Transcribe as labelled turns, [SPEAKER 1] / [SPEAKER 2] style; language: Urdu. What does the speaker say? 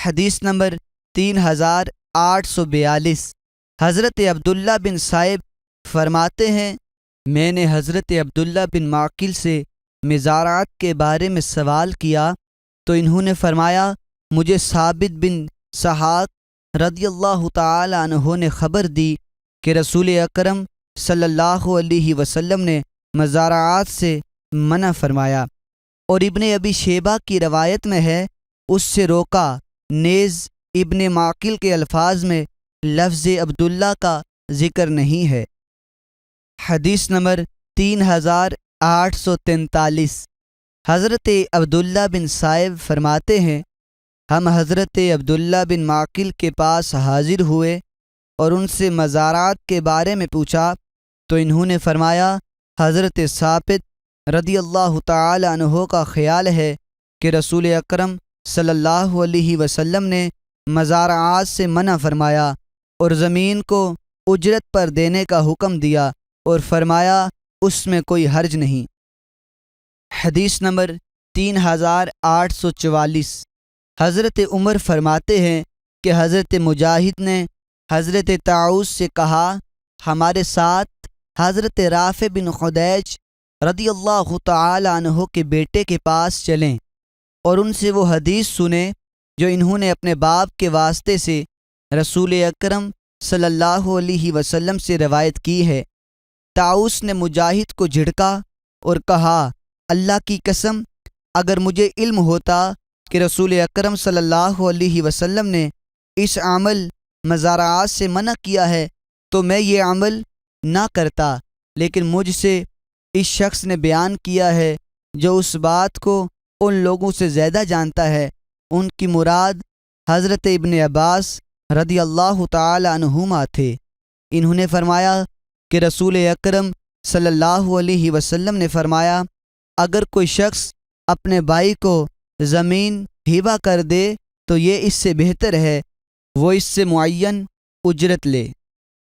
[SPEAKER 1] حدیث نمبر 3842۔ حضرت عبداللہ بن صائب فرماتے ہیں، میں نے حضرت عبداللہ بن معقل سے مزارات کے بارے میں سوال کیا تو انہوں نے فرمایا، مجھے ثابت بن سحاق رضی اللہ تعالی عنہ نے خبر دی کہ رسول اکرم صلی اللہ علیہ وسلم نے مزارعات سے منع فرمایا، اور ابن ابی شیبہ کی روایت میں ہے اس سے روکا، نیز ابن معقل کے الفاظ میں لفظ عبداللہ کا ذکر نہیں ہے۔ حدیث نمبر 3843۔ حضرت عبداللہ بن صائب فرماتے ہیں، ہم حضرت عبداللہ بن معقل کے پاس حاضر ہوئے اور ان سے مزارات کے بارے میں پوچھا تو انہوں نے فرمایا، حضرت ثابت رضی اللہ تعالی عنہ کا خیال ہے کہ رسول اکرم صلی اللہ علیہ وسلم نے مزارعات سے منع فرمایا اور زمین کو اجرت پر دینے کا حکم دیا اور فرمایا اس میں کوئی حرج نہیں۔ حدیث نمبر 3844۔ حضرت عمر فرماتے ہیں کہ حضرت مجاہد نے حضرت طاؤس سے کہا، ہمارے ساتھ حضرت رافع بن خدیج رضی اللہ تعالی عنہ کے بیٹے کے پاس چلیں اور ان سے وہ حدیث سنیں جو انہوں نے اپنے باپ کے واسطے سے رسول اکرم صلی اللہ علیہ وسلم سے روایت کی ہے۔ طاؤس نے مجاہد کو جھڑکا اور کہا، اللہ کی قسم، اگر مجھے علم ہوتا کہ رسول اکرم صلی اللہ علیہ وسلم نے اس عمل مزارعات سے منع کیا ہے تو میں یہ عمل نہ کرتا، لیکن مجھ سے اس شخص نے بیان کیا ہے جو اس بات کو ان لوگوں سے زیادہ جانتا ہے۔ ان کی مراد حضرت ابن عباس رضی اللہ تعالی عنہما تھے۔ انہوں نے فرمایا کہ رسول اکرم صلی اللہ علیہ وسلم نے فرمایا، اگر کوئی شخص اپنے بھائی کو زمین ہبہ کر دے تو یہ اس سے بہتر ہے وہ اس سے معین اجرت لے۔